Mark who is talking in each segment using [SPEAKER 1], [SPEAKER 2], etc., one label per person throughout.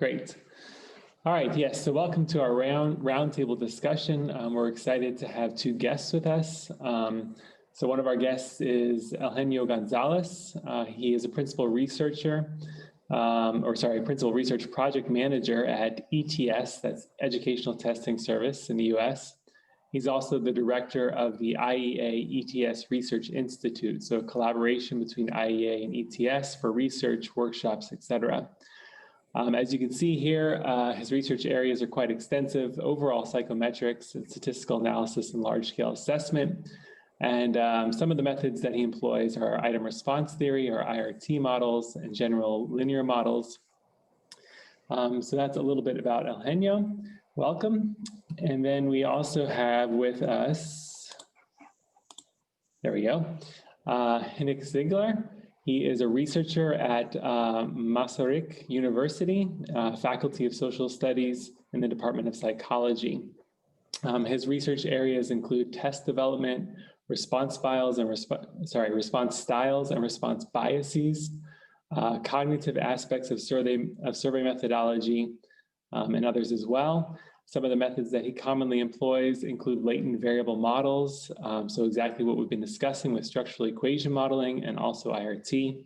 [SPEAKER 1] Great. All right, yes, so welcome to our roundtable discussion. We're excited to have two guests with us. So one of our guests is Eugenio Gonzalez. He is a principal researcher, principal research project manager at ETS, that's Educational Testing Service in the US. He's also the director of the IEA ETS Research Institute, so a collaboration between IEA and ETS for research, workshops, etc. As you can see here, his research areas are quite extensive: overall psychometrics and statistical analysis and large-scale assessment. And some of the methods that he employs are item response theory, or IRT models, and general linear models. So that's a little bit about Eugenio. Welcome. And then we also have with us, there we go, Hynek Cígler. He is a researcher at Masaryk University, Faculty of Social Studies in the Department of Psychology. His research areas include test development, response styles and response biases, cognitive aspects of survey methodology, and others as well. Some of the methods that he commonly employs include latent variable models, so exactly what we've been discussing with structural equation modeling and also IRT,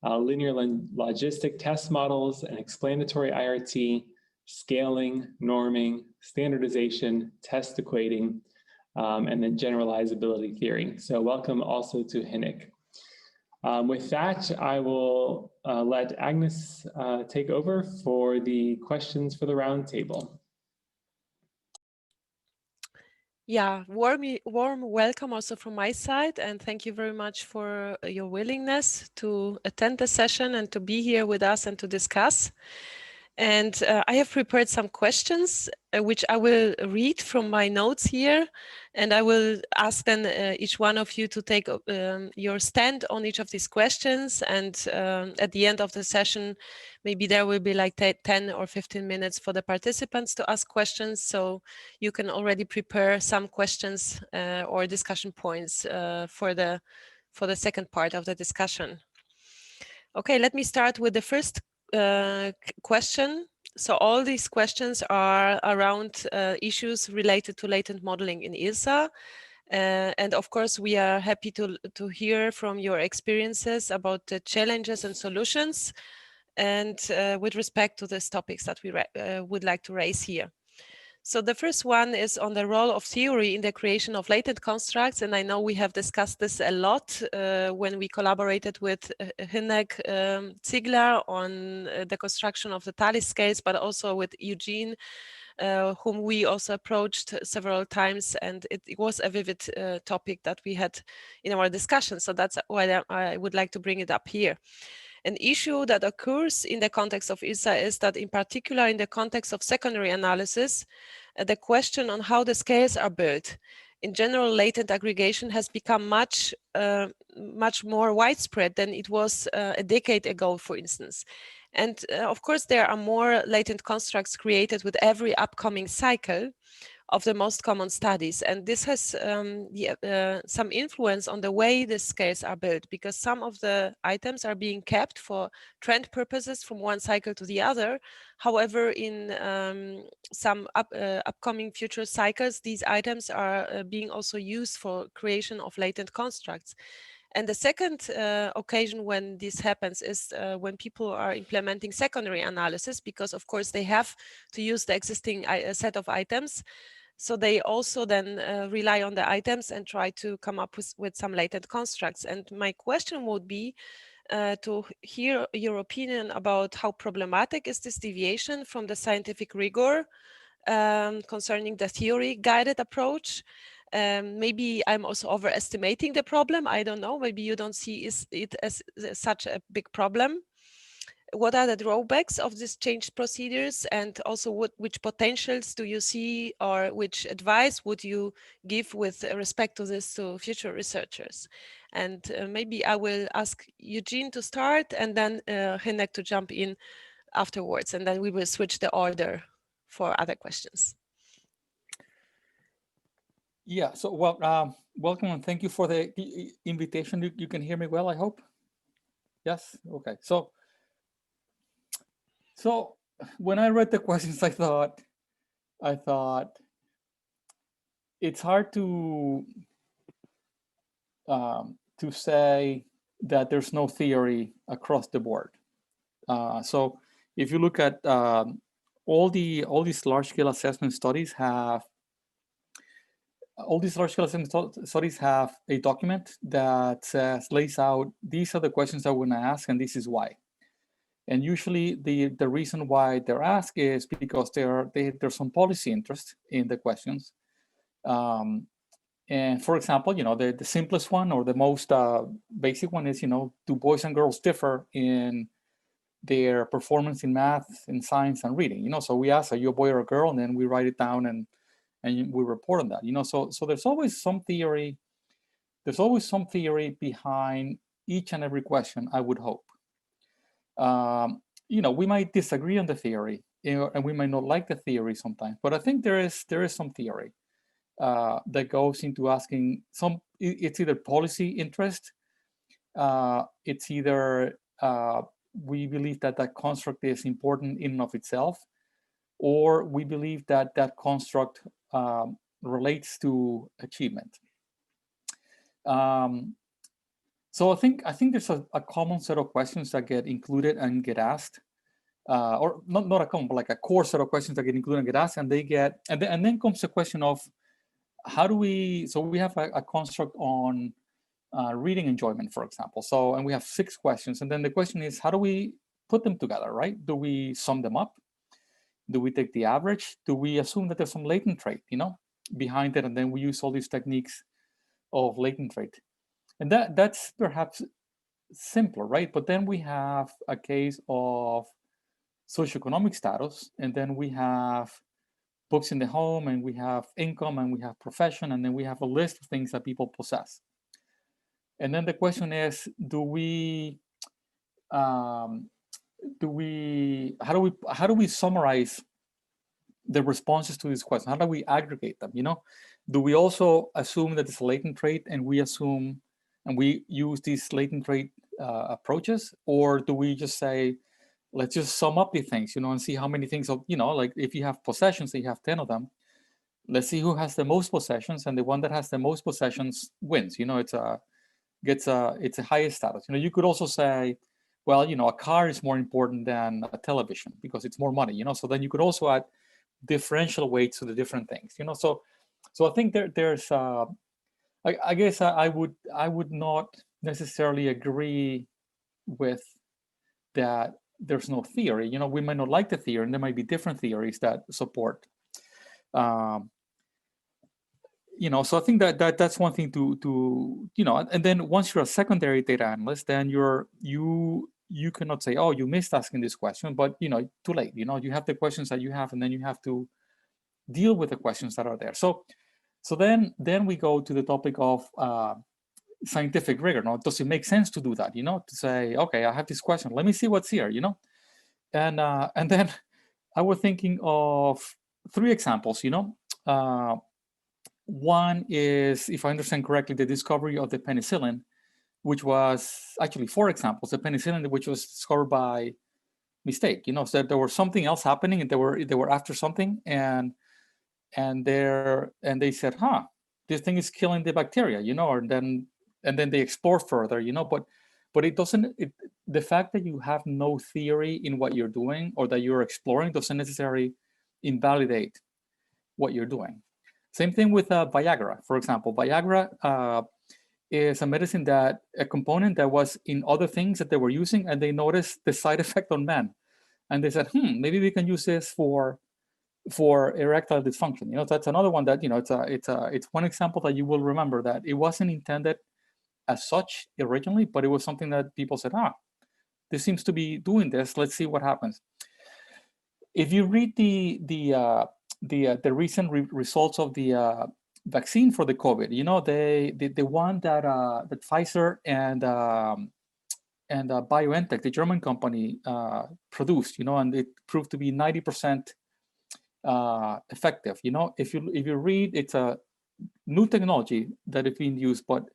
[SPEAKER 1] linear logistic test models and explanatory IRT, scaling, norming, standardization, test equating, and then generalizability theory. So welcome also to Hynek. With that, I will let Agnes take over for the questions for the roundtable.
[SPEAKER 2] Yeah, warm welcome also from my side, and thank you very much for your willingness to attend the session and to be here with us and to discuss. And I have prepared some questions, which I will read from my notes here, and I will ask then each one of you to take your stand on each of these questions. And at the end of the session, maybe there will be like 10 or 15 minutes for the participants to ask questions. So you can already prepare some questions or discussion points for the second part of the discussion. Okay, let me start with the first question. So all these questions are around issues related to latent modeling in ILSA. And of course, we are happy to hear from your experiences about the challenges and solutions, and with respect to these topics that we would like to raise here. So the first one is on the role of theory in the creation of latent constructs. And I know we have discussed this a lot when we collaborated with Hynek Cígler on the construction of the Thalys scales, but also with Eugene, whom we also approached several times. And it was a vivid topic that we had in our discussion. So that's why I would like to bring it up here. An issue that occurs in the context of ILSA is that, in particular, in the context of secondary analysis, the question on how the scales are built. In general, latent aggregation has become much more widespread than it was a decade ago, for instance. And of course, there are more latent constructs created with every upcoming cycle of the most common studies. And this has some influence on the way the scales are built, because some of the items are being kept for trend purposes from one cycle to the other. However, in some upcoming future cycles, these items are being also used for creation of latent constructs. And the second occasion when this happens is when people are implementing secondary analysis, because of course they have to use the existing set of items. So they also then rely on the items and try to come up with some latent constructs. And my question would be to hear your opinion about how problematic is this deviation from the scientific rigor concerning the theory-guided approach. Maybe I'm also overestimating the problem. I don't know. Maybe you don't see it as such a big problem. What are the drawbacks of these changed procedures, and also which potentials do you see, or which advice would you give with respect to this to future researchers? And maybe I will ask Eugene to start, and then Hynek to jump in afterwards, and then we will switch the order for other questions.
[SPEAKER 3] Yeah, so well, welcome and thank you for the invitation. You can hear me well, I hope. Yes, okay. So when I read the questions, I thought it's hard to say that there's no theory across the board. So if you look at all these large-scale assessment studies have a document that lays out, these are the questions that we're going to ask, and this is why. And usually the reason why they're asked is because there's some policy interest in the questions. And for example, the simplest one or the most basic one is, do boys and girls differ in their performance in math, in science, and reading? So we ask, are you a boy or a girl? And then we write it down and we report on that. So there's always some theory. There's always some theory behind each and every question, I would hope. We might disagree on the theory, and we might not like the theory sometimes, but I think there is some theory that goes into asking it's either policy interest, it's either we believe that construct is important in and of itself, or we believe that construct relates to achievement. So I think there's a common set of questions that get included and get asked, or not a common, but like a core set of questions that get included and get asked, and then comes the question of how do we? So we have a construct on reading enjoyment, for example. And we have 6 questions, and then the question is, how do we put them together, right? Do we sum them up? Do we take the average? Do we assume that there's some latent trait, behind it, and then we use all these techniques of latent trait? And that's perhaps simpler, right? But then we have a case of socioeconomic status, and then we have books in the home, and we have income, and we have profession, and then we have a list of things that people possess. And then the question is, how do we summarize the responses to this question? How do we aggregate them? Do we also assume that it's a latent trait, and we use these latent trait approaches, or do we just say, let's just sum up the things, and see how many things of, like if you have possessions, you have 10 of them, let's see who has the most possessions, and the one that has the most possessions wins. It's a highest status. You could also say, well, a car is more important than a television because it's more money. So then you could also add differential weights to the different things. So I think there's I guess I would not necessarily agree with that there's no theory. We might not like the theory, and there might be different theories that support. So I think that's one thing to and then once you're a secondary data analyst, then you cannot say, oh, you missed asking this question, but too late. You have the questions that you have, and then you have to deal with the questions that are there. So then we go to the topic of scientific rigor. Does it make sense to do that? To say, okay, I have this question, let me see what's here. And then I was thinking of 3 examples. One is, if I understand correctly, the discovery of the penicillin, which was actually 4 examples. The penicillin, which was discovered by mistake. So there was something else happening, and they were after something, and they said, this thing is killing the bacteria, and then they explore further, but it doesn't. The fact that you have no theory in what you're doing or that you're exploring doesn't necessarily invalidate what you're doing. Same thing with Viagra, for example. Viagra is a medicine a component that was in other things that they were using, and they noticed the side effect on men, and they said, maybe we can use this for erectile dysfunction. That's another one that it's one example that you will remember, that it wasn't intended as such originally, but it was something that people said, this seems to be doing this. Let's see what happens. If you read the recent results of the vaccine for the COVID, the one that Pfizer and BioNTech, the German company, produced, and it proved to be 90% effective. If you read, it's a new technology that is being used, but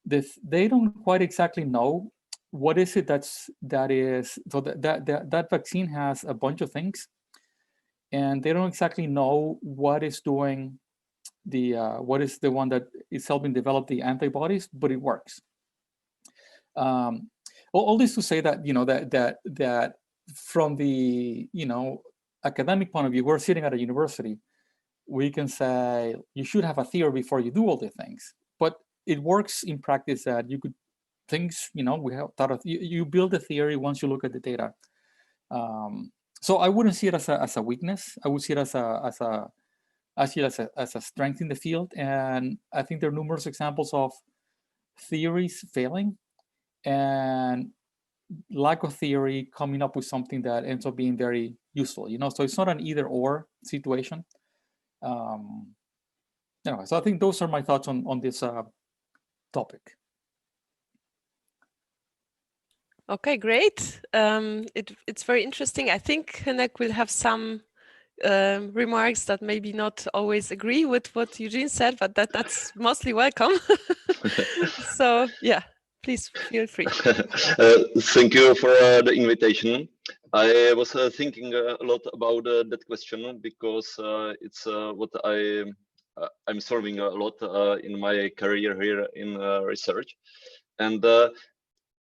[SPEAKER 3] they don't quite exactly know what is it that is so that vaccine has a bunch of things, and they don't exactly know what is doing what is the one that is helping develop the antibodies, but it works. All this to say that that from the academic point of view, we're sitting at a university. We can say you should have a theory before you do all the things, but it works in practice that you could things we have thought of. You build a theory once you look at the data. So I wouldn't see it as a weakness. I would see it as a strength in the field, and I think there are numerous examples of theories failing and lack of theory coming up with something that ends up being very useful. So it's not an either-or situation. Anyway, so I think those are my thoughts on this topic.
[SPEAKER 2] Okay, great. It's very interesting. I think Hynek will have some remarks that maybe not always agree with what Eugene said, but that's mostly welcome. So yeah, please feel free.
[SPEAKER 4] Thank you for the invitation. I was thinking a lot about that question because it's what I'm solving a lot in my career here in research, and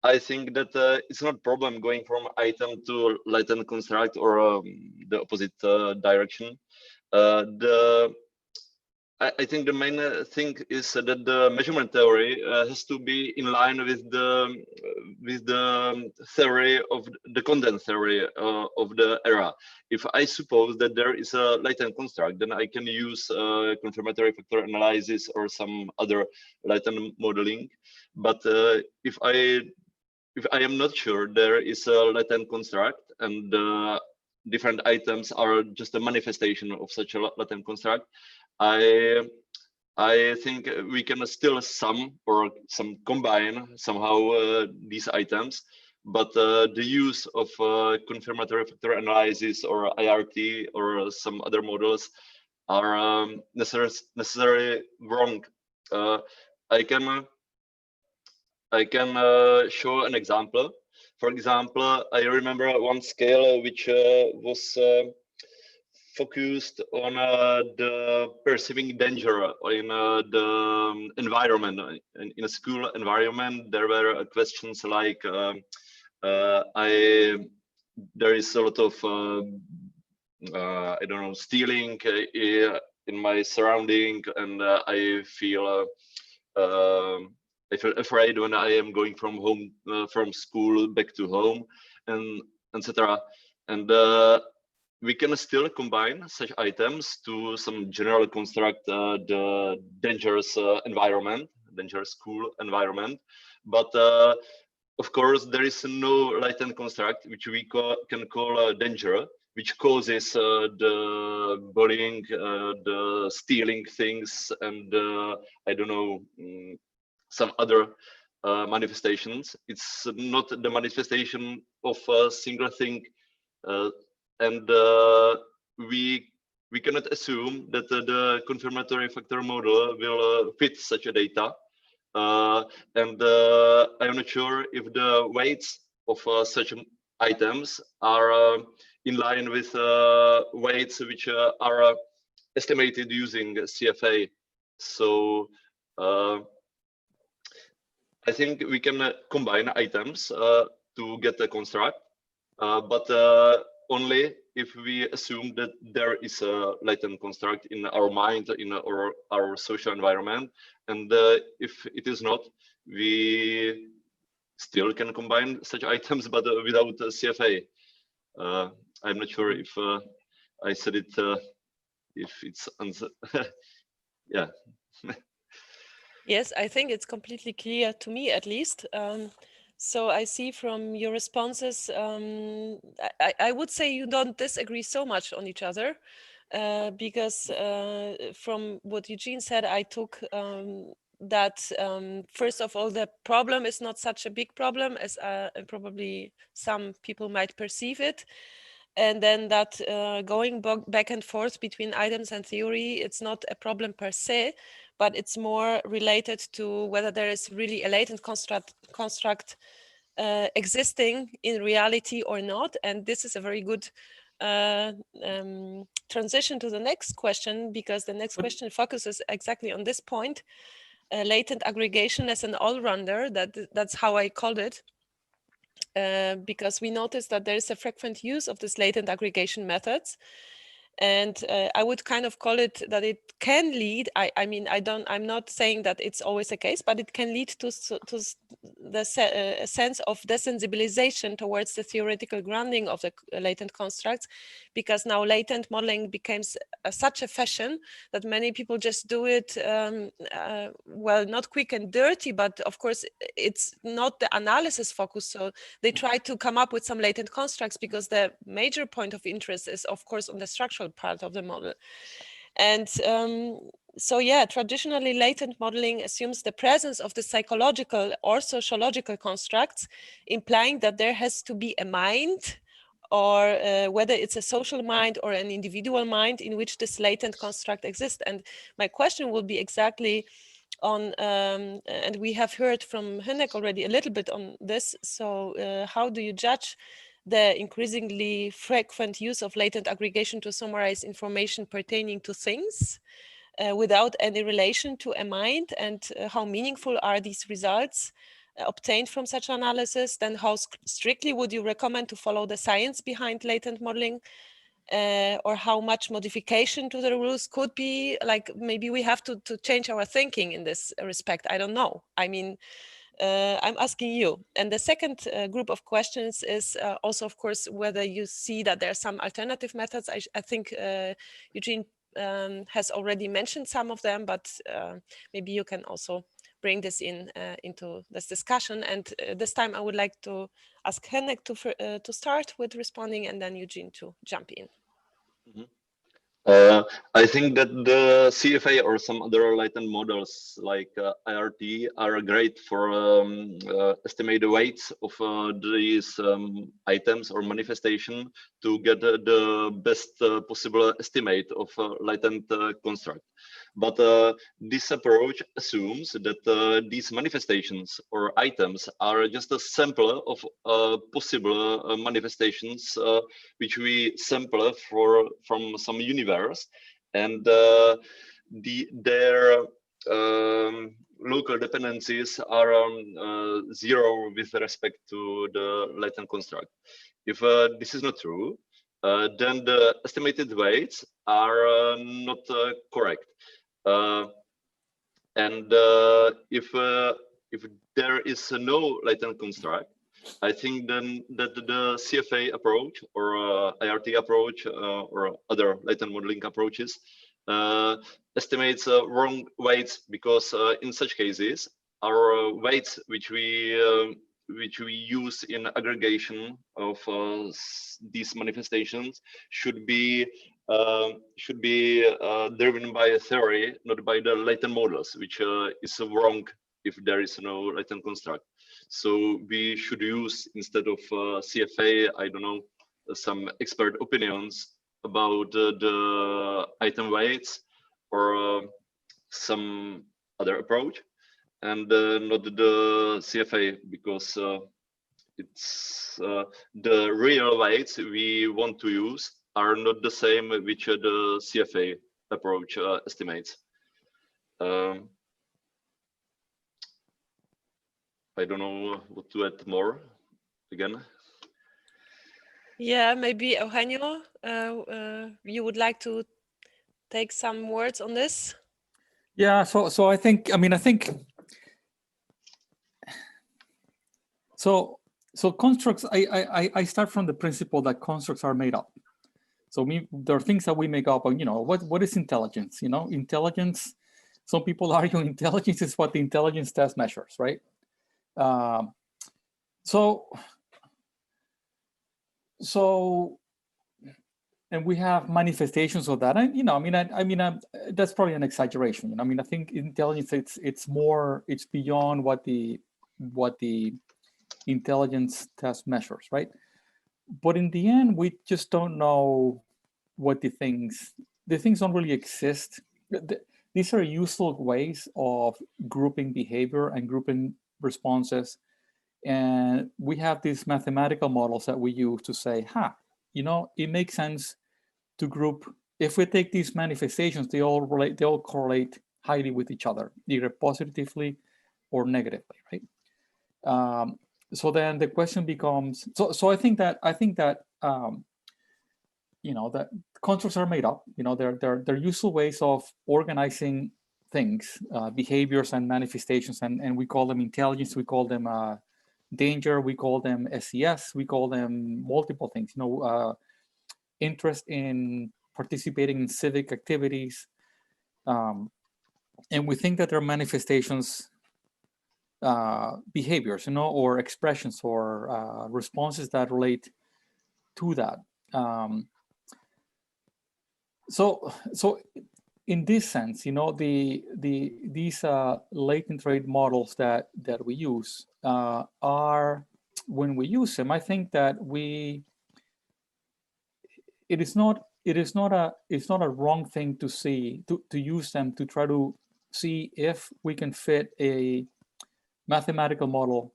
[SPEAKER 4] I think that it's not a problem going from item to latent construct or the opposite direction. I think the main thing is that the measurement theory has to be in line with the theory of the content theory of the era. If I suppose that there is a latent construct, then I can use confirmatory factor analysis or some other latent modeling. But if I am not sure there is a latent construct and different items are just a manifestation of such a latent construct, I think we can still combine somehow these items, but the use of confirmatory factor analysis or IRT or some other models are necessarily wrong. I can show an example. For example, I remember one scale which was focused on the perceiving danger in the environment. In a school environment, there were questions like, there is a lot of, I don't know, stealing in my surrounding, and I feel afraid when I am going from home, from school back to home, and etc. And we can still combine such items to some general construct the dangerous environment, dangerous school environment. But of course, there is no latent construct which we can call danger, which causes the bullying, the stealing things, and I don't know, some other manifestations. It's not the manifestation of a single thing. And we cannot assume that the confirmatory factor model will fit such a data. And I'm not sure if the weights of such items are in line with weights which are estimated using CFA. So I think we can combine items to get a construct, but only if we assume that there is a latent construct in our mind, in our social environment. And if it is not, we still can combine such items, but without CFA. I'm not sure if I said it, if it's yeah.
[SPEAKER 2] Yes, I think it's completely clear to me, at least. So I see from your responses, I would say you don't disagree so much on each other, because from what Eugene said, I took that first of all, the problem is not such a big problem as probably some people might perceive it. And then that going back and forth between items and theory, it's not a problem per se, but it's more related to whether there is really a latent construct existing in reality or not. And this is a very good transition to the next question, because the next question focuses exactly on this point. Latent aggregation as an all-rounder, that's how I called it, because we noticed that there is a frequent use of this latent aggregation methods. And I would kind of call it that it can lead, I'm not saying that it's always the case, but it can lead to the sense of desensibilization towards the theoretical grounding of the latent constructs, because now latent modeling becomes such a fashion that many people just do it, well, not quick and dirty, but of course it's not the analysis focus. So they try to come up with some latent constructs because the major point of interest is, of course, on the structural part of the model. And so yeah, traditionally latent modeling assumes the presence of the psychological or sociological constructs, implying that there has to be a mind, or whether it's a social mind or an individual mind in which this latent construct exists. And my question will be exactly on, and we have heard from Hynek already a little bit on this. So how do you judge the increasingly frequent use of latent aggregation to summarize information pertaining to things without any relation to a mind? And how meaningful are these results obtained from such analysis? Then how strictly would you recommend to follow the science behind latent modeling? Or how much modification to the rules could be, like maybe we have to change our thinking in this respect? I don't know. I mean, I'm asking you. And the second group of questions is also, of course, whether you see that there are some alternative methods. I think Eugene has already mentioned some of them, but maybe you can also bring this into this discussion. And this time I would like to ask Hynek to start with responding, and then Eugene to jump in.
[SPEAKER 4] I think that the CFA or some other latent models like IRT are great for estimate the weights of these items or manifestation to get the best possible estimate of latent construct. But this approach assumes that these manifestations or items are just a sample of possible manifestations which we sample from some universe, and their local dependencies are zero with respect to the latent construct. If this is not true, then the estimated weights are not correct. And if there is no latent construct, I think then that the CFA approach or IRT approach or other latent modeling approaches estimates wrong weights, because in such cases our weights which we use in aggregation of these manifestations should be driven by a theory, not by the latent models, which is wrong if there is no latent construct. So we should use, instead of CFA, I don't know, some expert opinions about the item weights or some other approach, and not the CFA, because it's the real weights we want to use are not the same which the CFA approach estimates. I don't know what to add more again.
[SPEAKER 2] Yeah, maybe Eugenio, you would like to take some words on this?
[SPEAKER 3] Yeah, so I think so constructs, I start from the principle that constructs are made up. So there are things that we make up, and what is intelligence? Intelligence, some people argue intelligence is what the intelligence test measures, right? And we have manifestations of that, and that's probably an exaggeration. I think intelligence, it's beyond what the intelligence test measures, right? But in the end, we just don't know what the things don't really exist. These are useful ways of grouping behavior and grouping responses And we have these mathematical models that we use to say, it makes sense to group. If we take these manifestations, they all correlate highly with each other, either positively or negatively, right? So then the question becomes, so I think that that constructs are made up. They're useful ways of organizing things, behaviors and manifestations, and we call them intelligence, we call them danger, we call them SES, we call them multiple things. Interest in participating in civic activities, and we think that they're manifestations, behaviors, or expressions or responses that relate to that. So in this sense, these latent trait models that we use are, when we use them, I think that it's not a wrong thing to use them to try to see if we can fit a mathematical model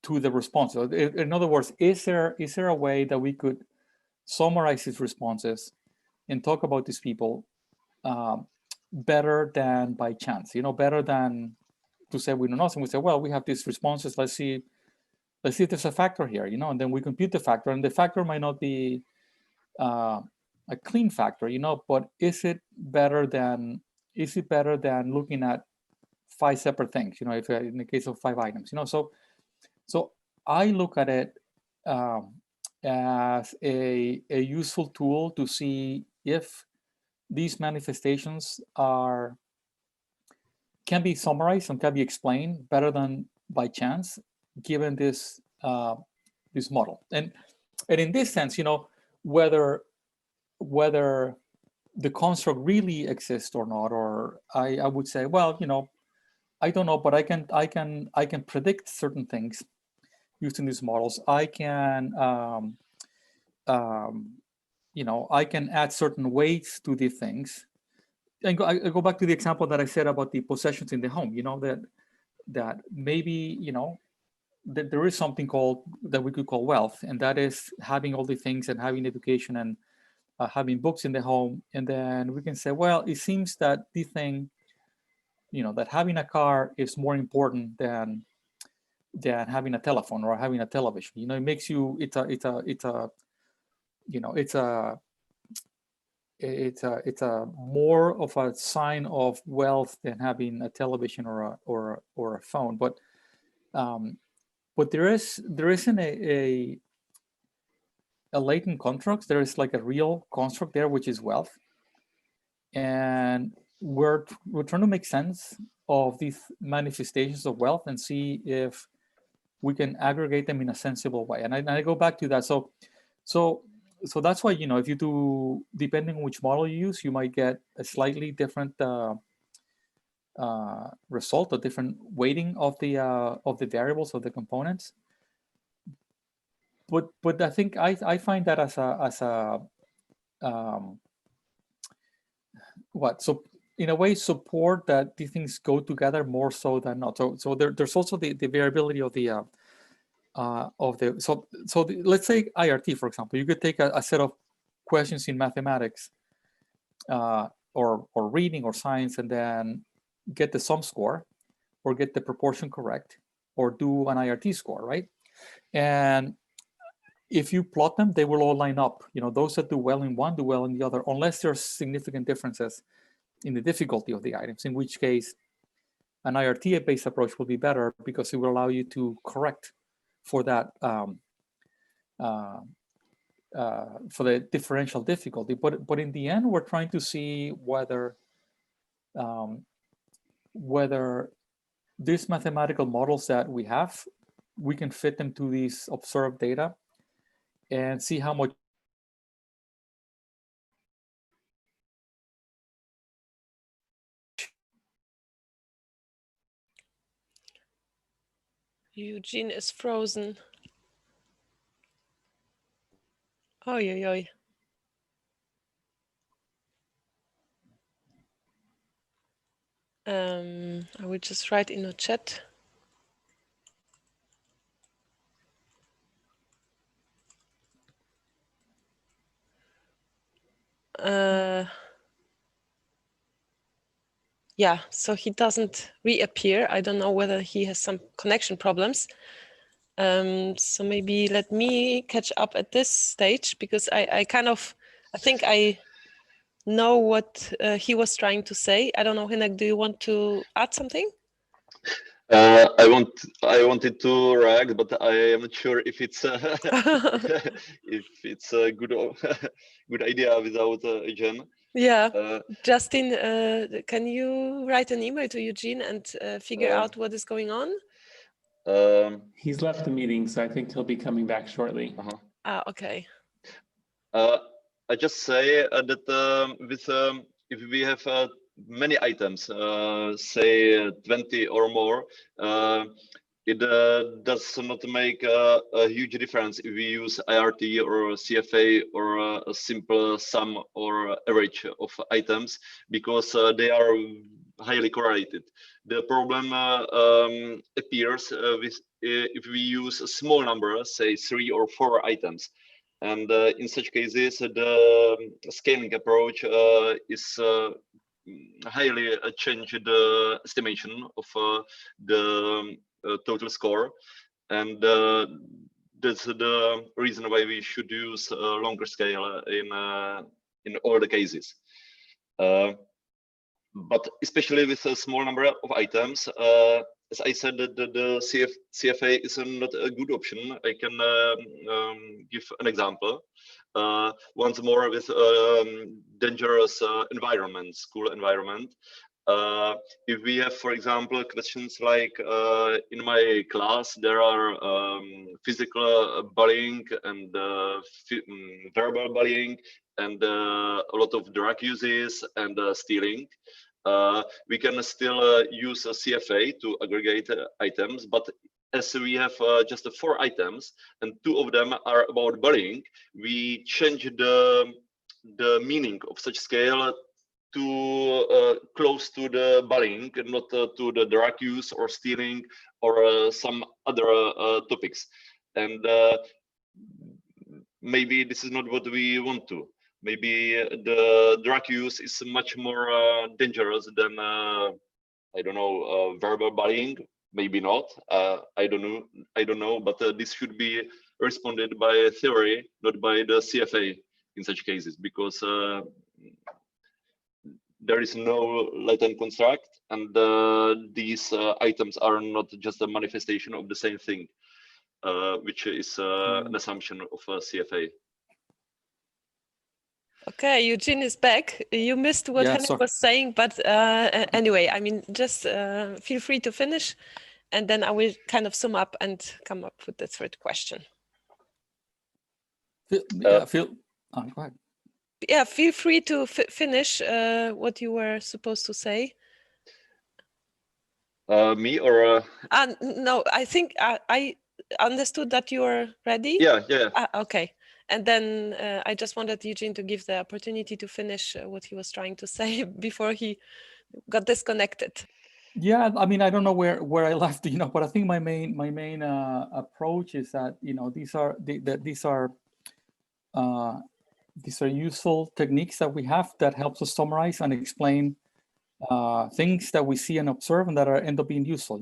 [SPEAKER 3] to the response. So in other words, is there a way that we could summarize these responses and talk about these people better than by chance? Better than to say we don't know. And we say, well, we have these responses. Let's see if there's a factor here. And then we compute the factor, and the factor might not be a clean factor. But is it better than looking at 5 separate things? If in the case of 5 items. So I look at it as a useful tool to see if these manifestations can be summarized and can be explained better than by chance, given this model. And in this sense, whether the construct really exists or not, or I would say, well, I don't know, but I can predict certain things using these models. I can I can add certain weights to these things. And I go back to the example that I said about the possessions in the home. That maybe that there is something that we could call wealth, and that is having all the things and having education and having books in the home. And then we can say, well, it seems that the thing, that having a car is more important than having a telephone or having a television. It makes you, it's a more of a sign of wealth than having a television or a phone. But there isn't a latent construct. There is like a real construct there, which is wealth, and we're trying to make sense of these manifestations of wealth and see if we can aggregate them in a sensible way. And I go back to that. So that's why, if you do, depending on which model you use, you might get a slightly different result, a different weighting of the variables, of the components. But I think I find that as a so in a way support that these things go together more so than not. So there's also the variability of the let's say IRT, for example. You could take a set of questions in mathematics or reading or science, and then get the sum score or get the proportion correct or do an IRT score, right? And if you plot them, they will all line up. Those that do well in one do well in the other, unless there's significant differences in the difficulty of the items, in which case an IRT-based approach will be better because it will allow you to correct for that, for the differential difficulty. But in the end, we're trying to see whether these mathematical models that we have, we can fit them to these observed data and see how much
[SPEAKER 2] Eugene is frozen. Oy, oy, oy. I will just write in the chat. Yeah, so he doesn't reappear. I don't know whether he has some connection problems. So maybe let me catch up at this stage, because I think I know what he was trying to say. I don't know, Hynek, do you want to add something?
[SPEAKER 4] I wanted to react, but I am not sure if it's if it's a good idea without Eugen.
[SPEAKER 2] Yeah, Justin, can you write an email to Eugene and figure out what is going on?
[SPEAKER 1] He's left the meeting, so I think he'll be coming back shortly.
[SPEAKER 2] Okay.
[SPEAKER 4] I just say that if we have many items, say 20 or more, it does not make a huge difference if we use IRT or CFA or a simple sum or average of items, because they are highly correlated. The problem appears if we use a small number, say 3 or 4 items. And in such cases, the scaling approach is highly changed the estimation of the total score. And that's the reason why we should use a longer scale in all the cases. But especially with a small number of items, as I said, the CFA is not a good option. I can give an example. Once more with dangerous environment, school environment. If we have, for example, questions like in my class, there are physical bullying and verbal bullying and a lot of drug uses and stealing. We can still use a CFA to aggregate items, but as we have just 4 items and 2 of them are about bullying, we change the meaning of such scale to close to the bullying, not to the drug use or stealing or some other topics. And maybe this is not what we want to. Maybe the drug use is much more dangerous than I don't know, verbal bullying. Maybe not. I don't know. But this should be responded by theory, not by the CFA in such cases, because there is no latent construct, and these items are not just a manifestation of the same thing, which is an assumption of CFA.
[SPEAKER 2] Okay, Eugene is back. You missed what Hynek was saying, but anyway, I mean, just feel free to finish, and then I will kind of sum up and come up with the third question.
[SPEAKER 3] Go ahead.
[SPEAKER 2] Yeah, feel free to finish what you were supposed to say.
[SPEAKER 4] Me or?
[SPEAKER 2] No, I think I understood that you were ready.
[SPEAKER 4] Yeah.
[SPEAKER 2] Okay. And then I just wanted Eugene to give the opportunity to finish what he was trying to say before he got disconnected.
[SPEAKER 3] Yeah, I mean, I don't know where I left, but I think my main approach is that these are useful techniques that we have that helps us summarize and explain things that we see and observe and that end up being useful.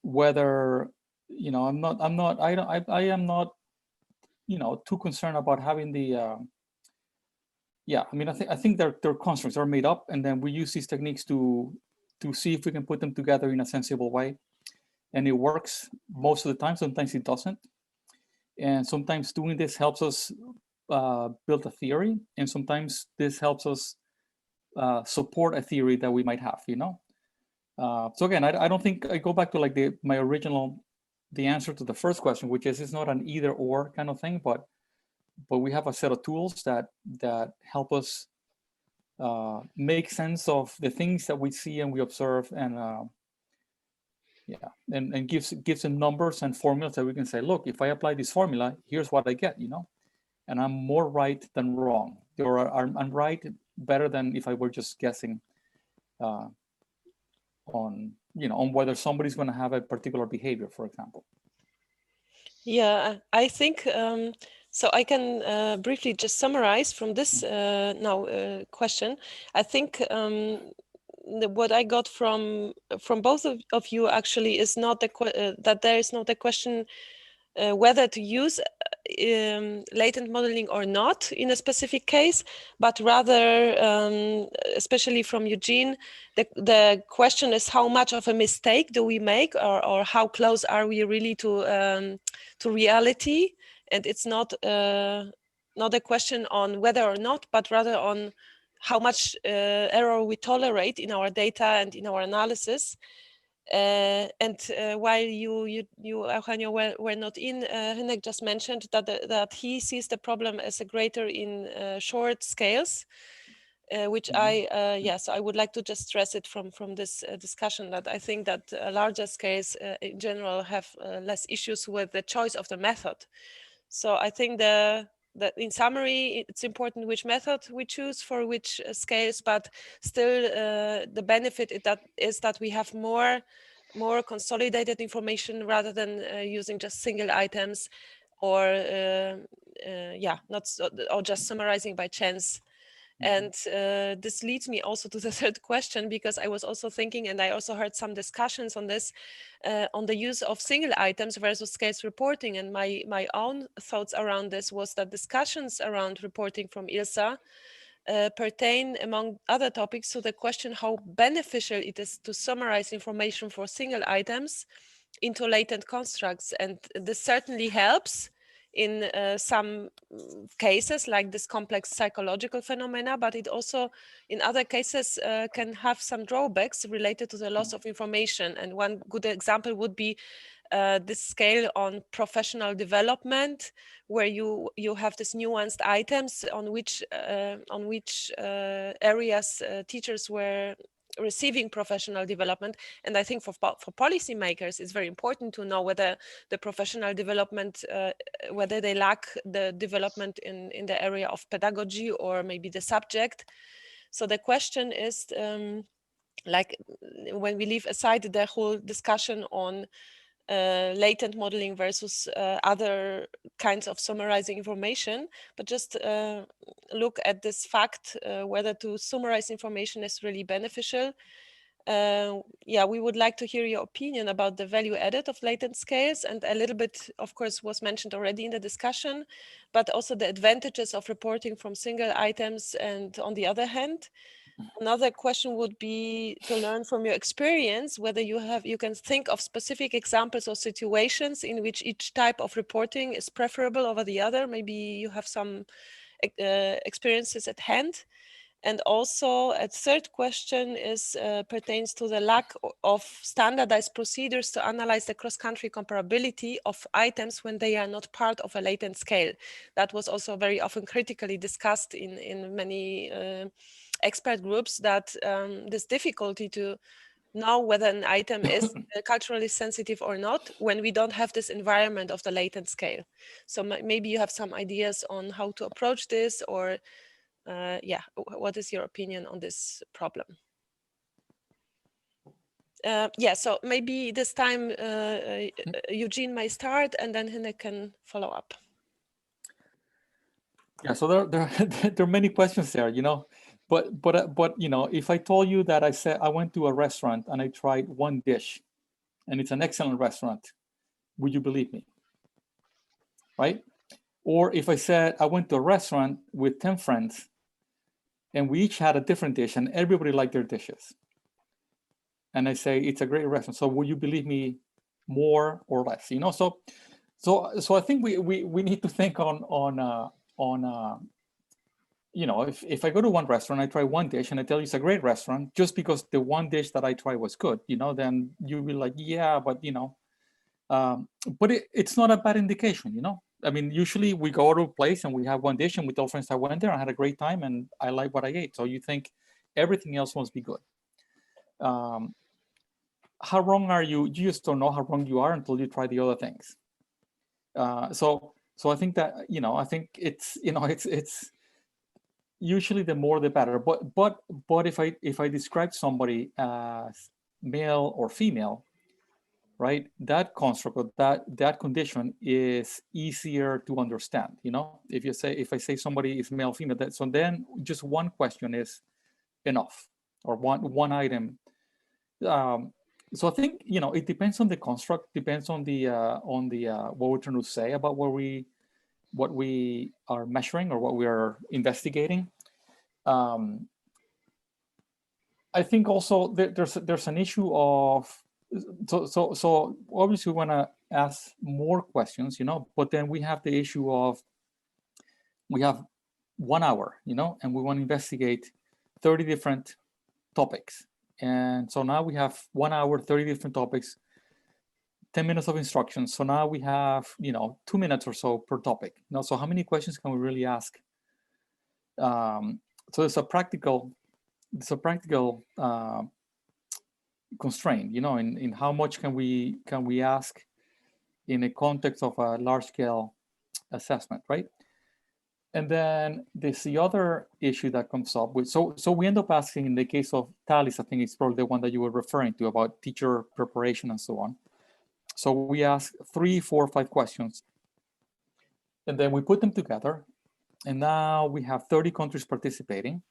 [SPEAKER 3] Whether I am not too concerned about having the I think their constructs are made up, and then we use these techniques to see if we can put them together in a sensible way, and it works most of the time. Sometimes it doesn't, and sometimes doing this helps us build a theory, and sometimes this helps us support a theory that we might have. So again, I don't think I go back to like the answer to the first question, which is it's not an either or kind of thing, but we have a set of tools that help us make sense of the things that we see and we observe, and and gives them numbers and formulas that we can say, look, if I apply this formula, here's what I get, and I'm more right than wrong, or I'm right better than if I were just guessing on whether somebody's going to have a particular behavior, for example.
[SPEAKER 2] Yeah, I think So I can briefly just summarize from this question. I think what I got from both of you actually is not that there is not a question whether to use latent modeling or not in a specific case, but rather, especially from Eugene, the question is how much of a mistake do we make, or how close are we really to reality? And it's not a question on whether or not, but rather on how much error we tolerate in our data and in our analysis. While you Eugenio were not in, Hynek just mentioned that he sees the problem as a greater in short scales, which so I would like to just stress it from this discussion, that I think that larger scales in general have less issues with the choice of the method. So I think that in summary, it's important which method we choose for which scales, but still the benefit is that we have more consolidated information rather than using just single items or or just summarizing by chance. And this leads me also to the third question, because I was also thinking, and I also heard some discussions on this, on the use of single items versus scales reporting. And my own thoughts around this was that discussions around reporting from ILSA pertain, among other topics, to the question how beneficial it is to summarize information for single items into latent constructs. And this certainly helps in some cases, like this complex psychological phenomena, but it also in other cases can have some drawbacks related to the loss of information. And one good example would be this scale on professional development, where you have these nuanced items on which areas teachers were receiving professional development. And I think for policymakers, it's very important to know whether the professional development, whether they lack the development in the area of pedagogy or maybe the subject. So the question is, like, when we leave aside the whole discussion on latent modeling versus other kinds of summarizing information, but just look at this fact, whether to summarize information is really beneficial. We would like to hear your opinion about the value added of latent scales, and a little bit, of course, was mentioned already in the discussion, but also the advantages of reporting from single items. And on the other hand, another question would be to learn from your experience whether you can think of specific examples or situations in which each type of reporting is preferable over the other. Maybe you have some experiences at hand. And also a third question is pertains to the lack of standardized procedures to analyze the cross-country comparability of items when they are not part of a latent scale. That was also very often critically discussed in many expert groups, that this difficulty to know whether an item is culturally sensitive or not when we don't have this environment of the latent scale. So maybe you have some ideas on how to approach this, or what is your opinion on this problem? So maybe this time Eugene may start, and then Hynek can follow up.
[SPEAKER 3] Yeah, so there are many questions there, but if I told you that I went to a restaurant and I tried one dish, and it's an excellent restaurant, would you believe me? Right? Or if I said I went to a restaurant with 10 friends, and we each had a different dish, and everybody liked their dishes, and I say it's a great restaurant, so will you believe me more or less? So I think we need to think on if I go to one restaurant, I try one dish, and I tell you it's a great restaurant, just because the one dish that I tried was good, then you'll be like, yeah, but but it's not a bad indication, I mean, usually we go to a place and we have one dish, and we tell friends I went there, I had a great time, and I like what I ate. So you think everything else must be good. How wrong are you? You just don't know how wrong you are until you try the other things. So I think that I think it's it's usually the more the better. But if I describe somebody as male or female, right? That construct or that condition is easier to understand. You know, if I say somebody is male, female, so then just one question is enough, or one item. So I think, you know, it depends on the construct, depends on the what we're trying to say about what we are measuring or what we are investigating. I think also there's an issue of so obviously we want to ask more questions, you know, but then we have the issue of we have 1 hour, you know, and we want to investigate 30 different topics. And so now we have 1 hour, 30 different topics, 10 minutes of instructions. So now we have, you know, 2 minutes or so per topic. You know, so how many questions can we really ask? So it's a practical constraint, you know, in how much can we ask in a context of a large scale assessment, right? And then there's the other issue that comes up with, so we end up asking, in the case of TALIS, I think it's probably the one that you were referring to about teacher preparation and so on. So we ask 3, 4, 5 questions, and then we put them together. And now we have 30 countries participating.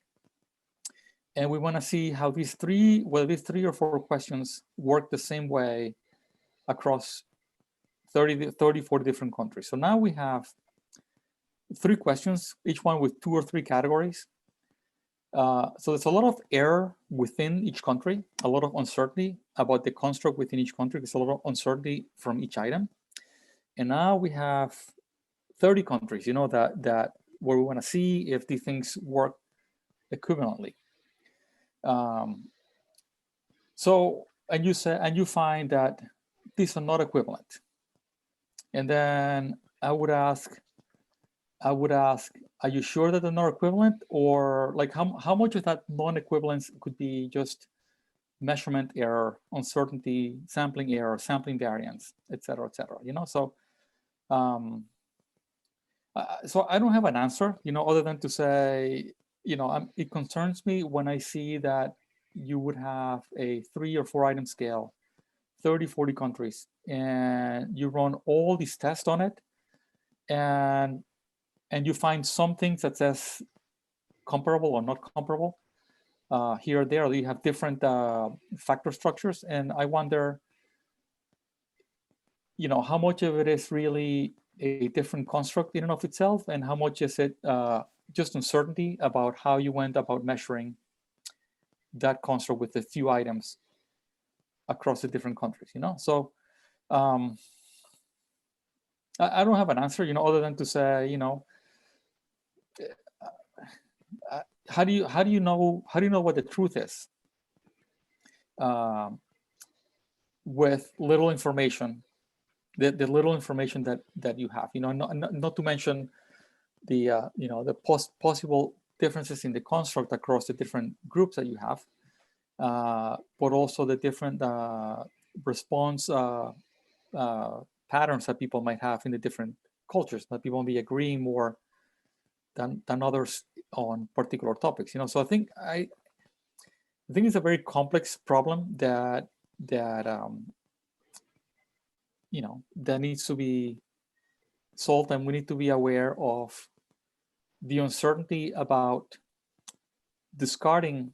[SPEAKER 3] And we want to see how these 3 or 4 questions work the same way across 30, 40 different countries. So now we have 3 questions, each one with 2 or 3 categories. So there's a lot of error within each country, a lot of uncertainty about the construct within each country. There's a lot of uncertainty from each item. And now we have 30 countries, you know, that where we want to see if these things work equivalently. So, and you find that these are not equivalent. And then I would ask, are you sure that they're not equivalent? Or like how much of that non-equivalence could be just measurement error, uncertainty, sampling error, sampling variance, et cetera, you know? So, so I don't have an answer, you know, other than to say, you know, it concerns me when I see that you would have a 3 or 4 item scale, 30, 40 countries, and you run all these tests on it, and you find some things that says comparable or not comparable here or there, or you have different factor structures. And I wonder, you know, how much of it is really a different construct in and of itself, and how much is it just uncertainty about how you went about measuring that construct with a few items across the different countries, you know? So I don't have an answer, you know, other than to say, you know, how do you know what the truth is with little information, the little information that you have, you know, not to mention the you know, the possible differences in the construct across the different groups that you have, but also the different response patterns that people might have in the different cultures, that people may be agreeing more than others on particular topics, you know. So I think it's a very complex problem that you know, that needs to be solved, and we need to be aware of the uncertainty about discarding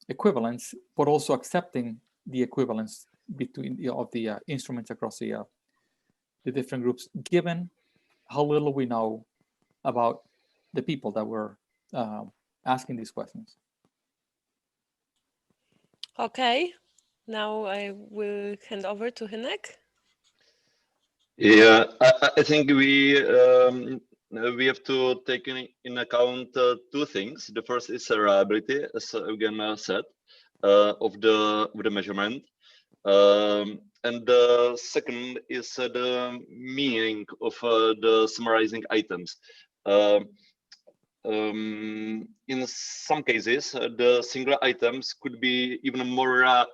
[SPEAKER 3] equivalence, but also accepting the equivalence between the instruments across the different groups, given how little we know about the people that we're asking these questions.
[SPEAKER 2] Okay, now I will hand over to Hynek.
[SPEAKER 4] Yeah, I think we have to take in account 2 things. The first is reliability, as Eugen said, of the measurement, and the second is the meaning of the summarizing items. In some cases, the single items could be even more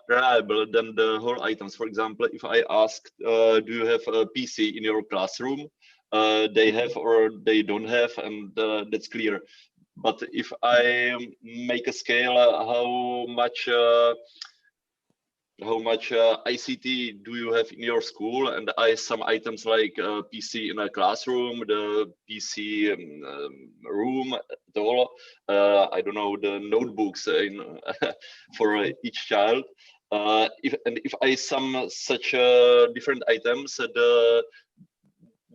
[SPEAKER 4] reliable than the whole items. For example, if I ask, do you have a PC in your classroom? They have or they don't have, and that's clear. But if I make a scale, how much how much ICT do you have in your school, and some items like PC in a classroom, the PC room at all. I don't know, the notebooks in for each child. If I sum such different items,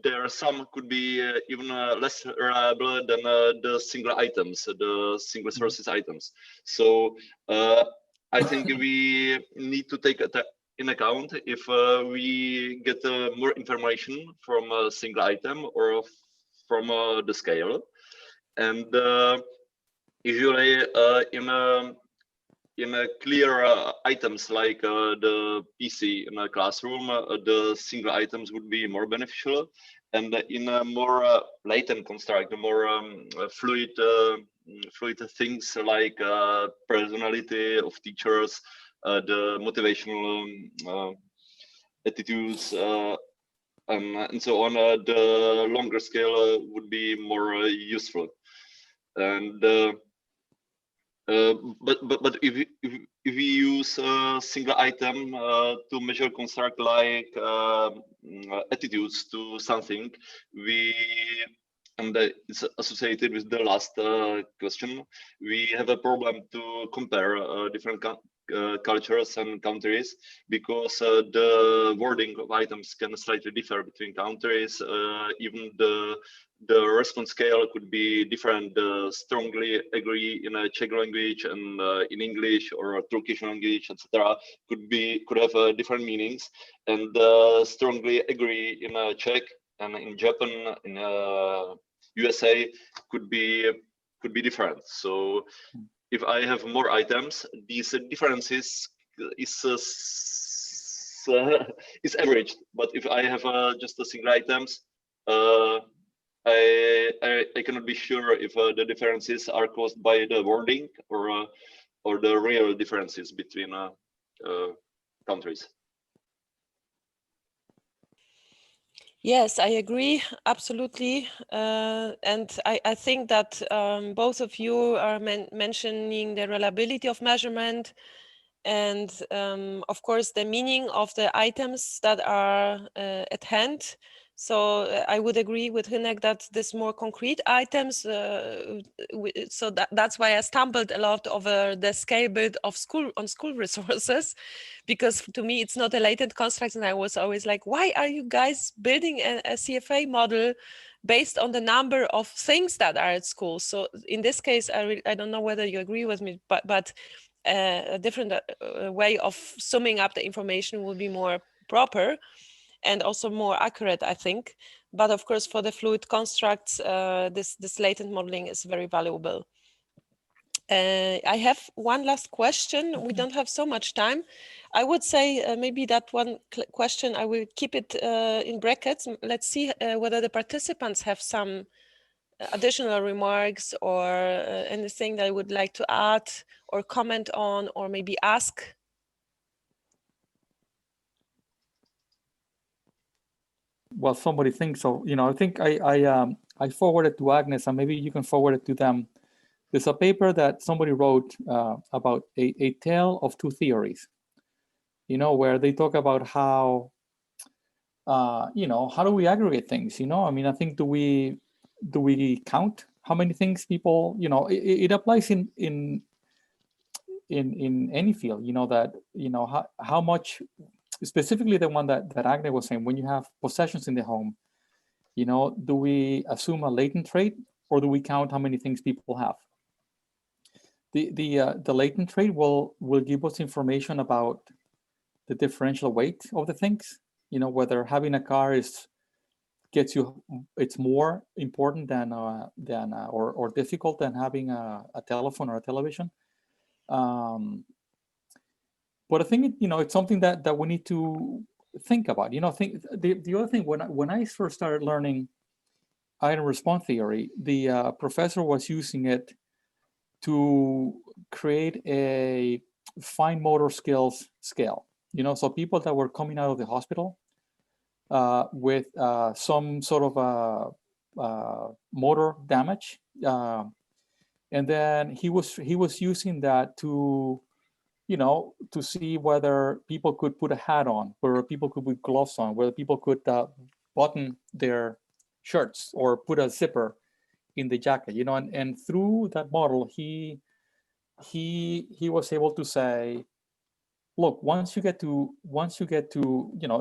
[SPEAKER 4] there are some could be even less reliable than the single items, the single sources items. So I think we need to take in account if we get more information from a single item or from the scale. And usually in clear items like the PC in a classroom, the single items would be more beneficial. And in a more latent construct, more fluid things like personality of teachers, the motivational attitudes, and so on, the longer scale would be more useful. And but if we use a single item to measure construct like attitudes to something, and it's associated with the last question, we have a problem to compare different cultures and countries, because the wording of items can slightly differ between countries. Even the response scale could be different. Strongly agree in a Czech language and in English or Turkish language, etc. could have different meanings. And strongly agree in Czech and in Japan, in USA could be different. So if I have more items, these differences is averaged. But if I have just a single items, I cannot be sure if the differences are caused by the wording or the real differences between countries.
[SPEAKER 2] Yes, I agree, absolutely. And I think that both of you are mentioning the reliability of measurement and, of course, the meaning of the items that are at hand. So I would agree with Hynek that this more concrete items, so that's why I stumbled a lot over the scale build of school resources, because to me it's not a latent construct, and I was always like, why are you guys building a CFA model based on the number of things that are at school? So in this case, I don't know whether you agree with me, but a different way of summing up the information will be more proper and also more accurate, I think. But of course, for the fluid constructs, this latent modeling is very valuable. I have one last question. We don't have so much time. I would say maybe that one question, I will keep it in brackets. Let's see whether the participants have some additional remarks or anything that I would like to add or comment on, or maybe ask.
[SPEAKER 3] Well, somebody thinks so. You know, I think I forwarded to Agnes, and maybe you can forward it to them. There's a paper that somebody wrote about a tale of two theories. You know, where they talk about how, you know, how do we aggregate things? You know, I mean, I think do we count how many things people? You know, it applies in any field. You know that, you know, how much. Specifically the one that Agnes was saying, when you have possessions in the home, you know, do we assume a latent trait, or do we count how many things people have? The latent trait will give us information about the differential weight of the things. You know, whether having a car it's more important than or difficult than having a telephone or a television. But I think you know, it's something that we need to think about. You know, the other thing, when I first started learning item response theory, the professor was using it to create a fine motor skills scale. You know, so people that were coming out of the hospital with some sort of motor damage, and then he was using that to to see whether people could put a hat on, whether people could put gloves on, whether people could button their shirts or put a zipper in the jacket, and through that model, he was able to say, look, once you get to,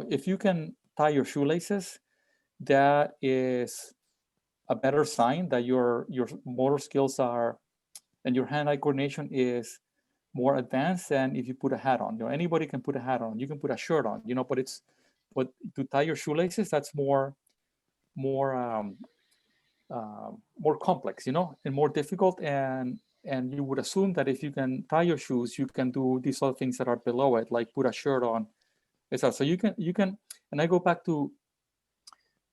[SPEAKER 3] if you can tie your shoelaces, that is a better sign that your motor skills are, and your hand-eye coordination is more advanced than if you put a hat on. Anybody can put a hat on. You can put a shirt on. But to tie your shoelaces, that's more complex, and more difficult. And you would assume that if you can tie your shoes, you can do these other things that are below it, like put a shirt on, etc. So you can, and I go back to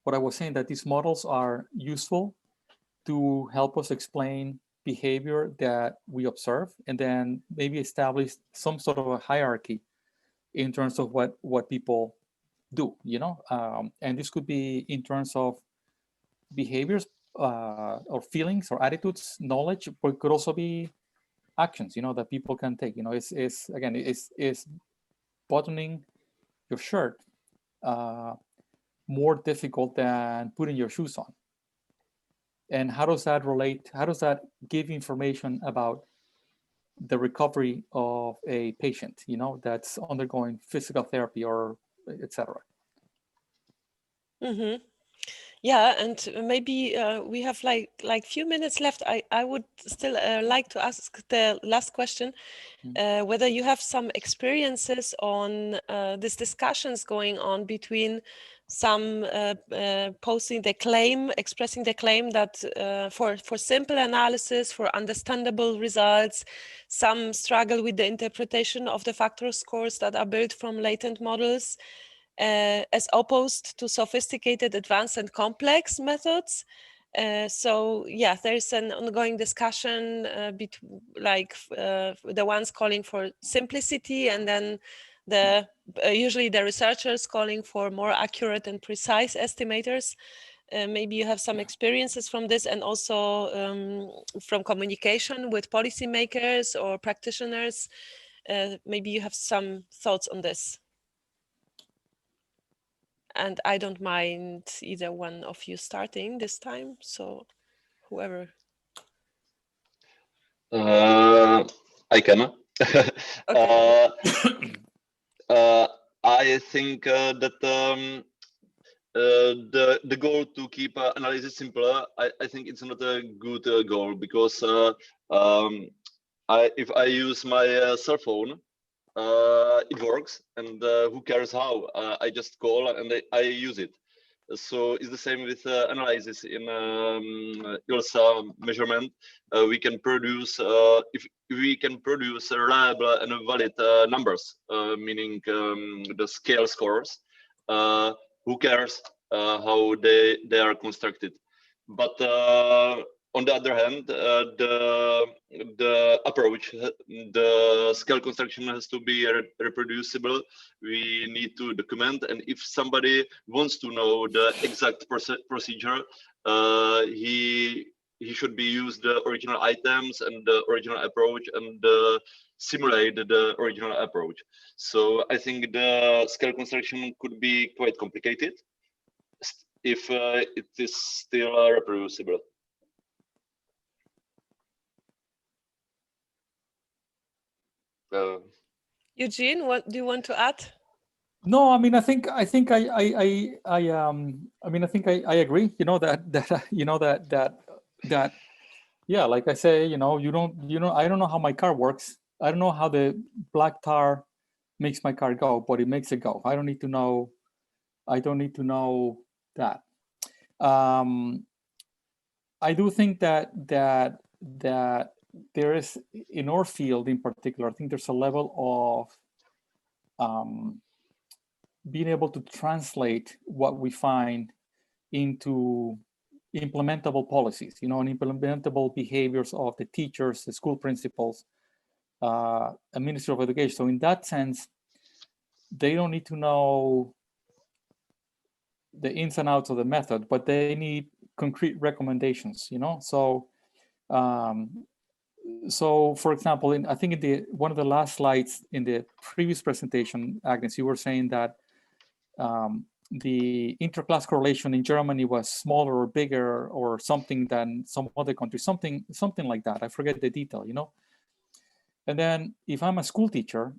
[SPEAKER 3] what I was saying, that these models are useful to help us explain behavior that we observe, and then maybe establish some sort of a hierarchy in terms of what people do, and this could be in terms of behaviors or feelings or attitudes, knowledge, but it could also be actions, that people can take. It's buttoning your shirt more difficult than putting your shoes on? And how does that relate? How does that give information about the recovery of a patient, that's undergoing physical therapy or etc.?
[SPEAKER 2] Mm-hmm. Yeah, and maybe we have like few minutes left. I would still like to ask the last question, whether you have some experiences on these discussions going on between some expressing the claim that for simple analysis, for understandable results, some struggle with the interpretation of the factor scores that are built from latent models, as opposed to sophisticated, advanced, and complex methods. So yeah, there's an ongoing discussion between the ones calling for simplicity, and then usually the researchers calling for more accurate and precise estimators. Maybe you have some experiences from this, and also from communication with policymakers or practitioners. Maybe you have some thoughts on this. And I don't mind either one of you starting this time. So whoever.
[SPEAKER 4] I can.
[SPEAKER 2] Okay.
[SPEAKER 4] I think that the goal to keep analysis simpler, I think it's not a good goal, because if I use my cell phone, it works, and who cares how? I just call and I use it. So it's the same with analysis in ILSA measurement. We can produce, if we can produce reliable and valid numbers, meaning the scale scores. Who cares how they are constructed? But on the other hand, the approach, the scale construction has to be reproducible. We need to document, and if somebody wants to know the exact procedure, he should be use the original items and the original approach and simulate the original approach. So I think the scale construction could be quite complicated if it is still reproducible.
[SPEAKER 2] Eugene, what do you want to add?
[SPEAKER 3] No, I mean, I think I agree. That yeah, like I say, I don't know how my car works. I don't know how the black tar makes my car go, but it makes it go. I don't need to know that. I do think that there is, in our field in particular, I think there's a level of being able to translate what we find into implementable policies, and implementable behaviors of the teachers, the school principals, a Ministry of Education. So in that sense, they don't need to know the ins and outs of the method, but they need concrete recommendations, So so for example, I think in one of the last slides in the previous presentation, Agnes, you were saying that the interclass correlation in Germany was smaller or bigger or something than some other countries, something like that. I forget the detail, And then if I'm a school teacher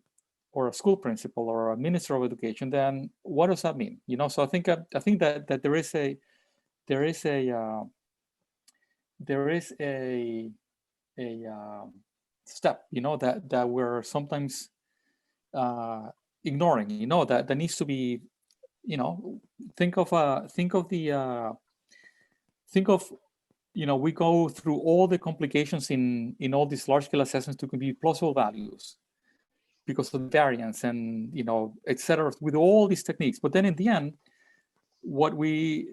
[SPEAKER 3] or a school principal or a minister of education, then what does that mean? So I think that there is a step, that we're sometimes ignoring, that needs to be, think of we go through all the complications in all these large scale assessments to compute plausible values because of variance and, et cetera, with all these techniques. But then in the end, what we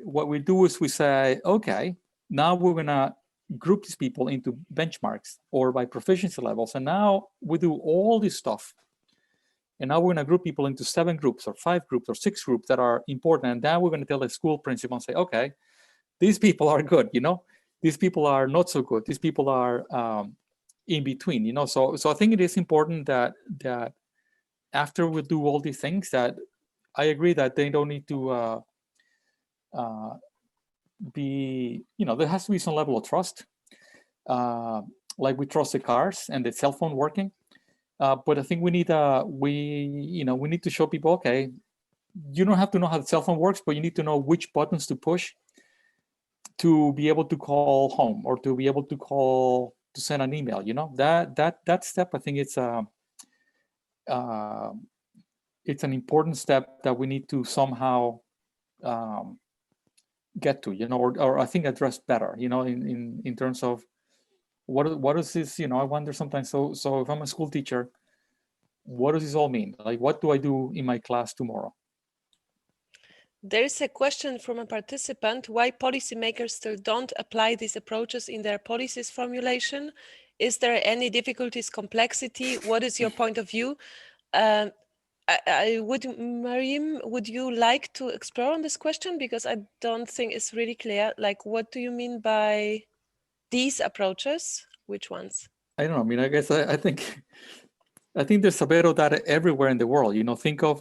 [SPEAKER 3] do is we say, okay, now we're gonna group these people into benchmarks or by proficiency levels. And now we do all this stuff. And now we're gonna group people into 7 groups or 5 groups or 6 groups that are important. And then we're gonna tell the school principal and say, okay, these people are good, these people are not so good. These people are in between, So I think it is important that after we do all these things, that I agree that they don't need to be, there has to be some level of trust, like we trust the cars and the cell phone working. But I think we need to show people, okay, you don't have to know how the cell phone works, but you need to know which buttons to push to be able to call home or to be able to send an email. That step, I think it's an important step that we need to somehow get to, or I think address better, in terms of what is this, I wonder sometimes, so if I'm a school teacher, what does this all mean? Like, what do I do in my class tomorrow?
[SPEAKER 2] There is a question from a participant, why policymakers still don't apply these approaches in their policies formulation? Is there any difficulties, complexity? What is your point of view? Mariam, would you like to explore on this question? Because I don't think it's really clear. Like, what do you mean by these approaches? Which ones?
[SPEAKER 3] I don't know. I mean, I guess I think there's a bit of that everywhere in the world. Think of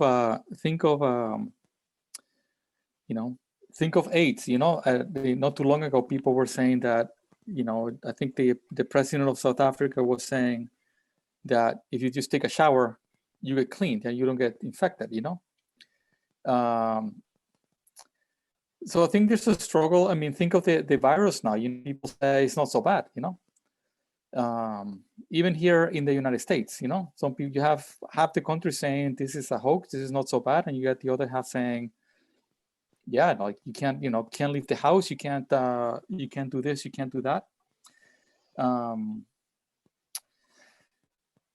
[SPEAKER 3] AIDS. Not too long ago, people were saying that. I think the president of South Africa was saying that if you just take a shower, you get cleaned and you don't get infected. So I think there's a struggle. I mean, think of the virus now. People say it's not so bad. Even here in the United States, some people, you have half the country saying this is a hoax, this is not so bad, and you get the other half saying, yeah, like you can't leave the house, you can't do this, you can't do that.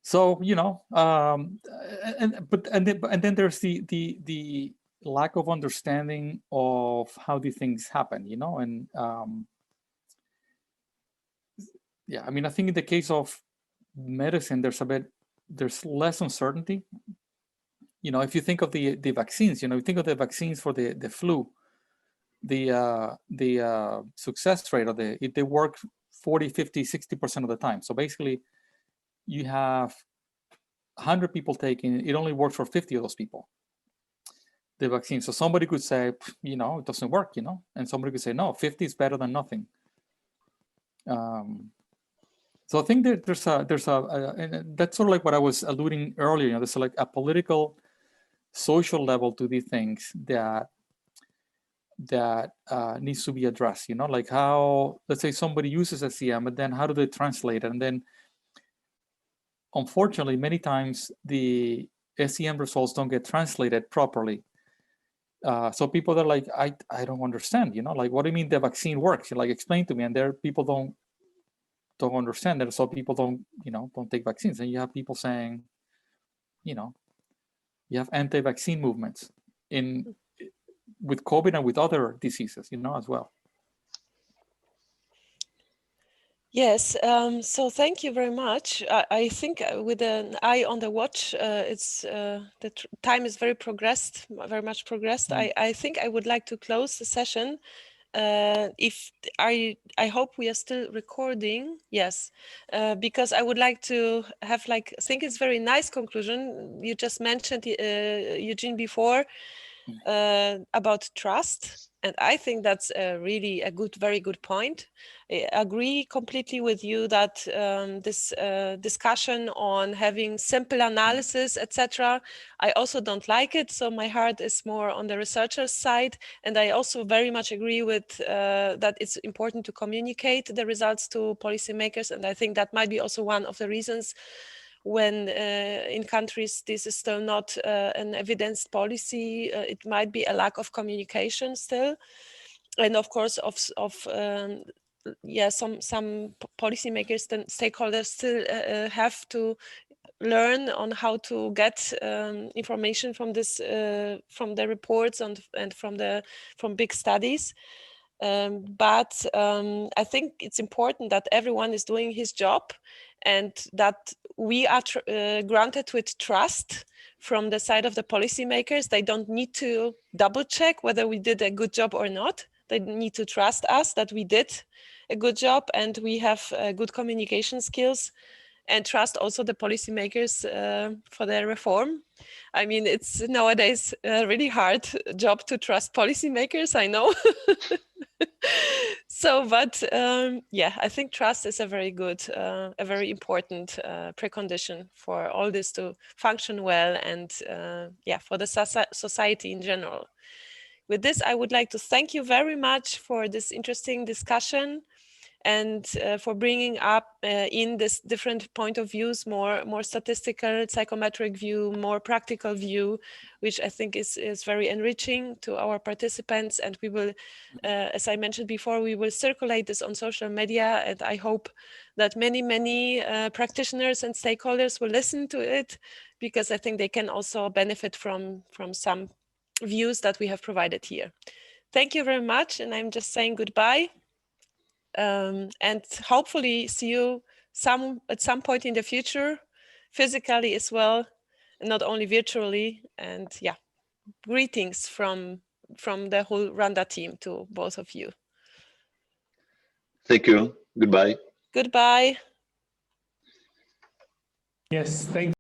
[SPEAKER 3] So and then there's the lack of understanding of how these things happen, and yeah, I mean, I think in the case of medicine, there's less uncertainty. If you think of the vaccines, you think of the vaccines for the flu, the success rate of they work 40, 50, 60% of the time. So basically, you have 100 people taking, it only works for 50 of those people, the vaccine. So somebody could say, it doesn't work, and somebody could say, no, 50 is better than nothing. So I think that there's a and that's sort of like what I was alluding earlier. There's like a political, social level to these things that needs to be addressed. Like how, let's say somebody uses SEM, and then how do they translate it? And then, unfortunately, many times the SEM results don't get translated properly. So people are like, I don't understand. Like, what do you mean the vaccine works? Like, explain to me. And there, people don't understand that, so people don't take vaccines. And you have people saying, you have anti-vaccine movements with COVID and with other diseases, as well.
[SPEAKER 2] Yes, so thank you very much. I think with an eye on the watch, the time is very much progressed. I think I would like to close the session I hope we are still recording. Yes, because I would like to have I think it's very nice conclusion. You just mentioned Eugene before about trust, and I think that's really a very good point. I agree completely with you that this discussion on having simple analysis, etc. I also don't like it. So my heart is more on the researcher's side, and I also very much agree with that it's important to communicate the results to policymakers, and I think that might be also one of the reasons when in countries this is still not an evidence policy, it might be a lack of communication still, and of course some policymakers and stakeholders still have to learn on how to get information from this from the reports and from big studies. But I think it's important that everyone is doing his job and that we are granted with trust from the side of the policymakers. They don't need to double check whether we did a good job or not. They need to trust us that we did a good job and we have good communication skills, and trust also the policymakers for their reform. I mean, it's nowadays a really hard job to trust policymakers, I know. So, but yeah, I think trust is a very good, a very important precondition for all this to function well, and yeah, for the society in general. With this, I would like to thank you very much for this interesting discussion and for bringing up in this different point of views, more statistical, psychometric view, more practical view, which I think is very enriching to our participants. And we will, as I mentioned before, we will circulate this on social media, and I hope that many practitioners and stakeholders will listen to it, because I think they can also benefit from some views that we have provided here. Thank you very much, and I'm just saying goodbye. And hopefully see you at some point in the future, physically as well, and not only virtually. And yeah, greetings from the whole Randa team to both of you.
[SPEAKER 4] Thank you. Goodbye.
[SPEAKER 2] Goodbye.
[SPEAKER 1] Yes, thank you.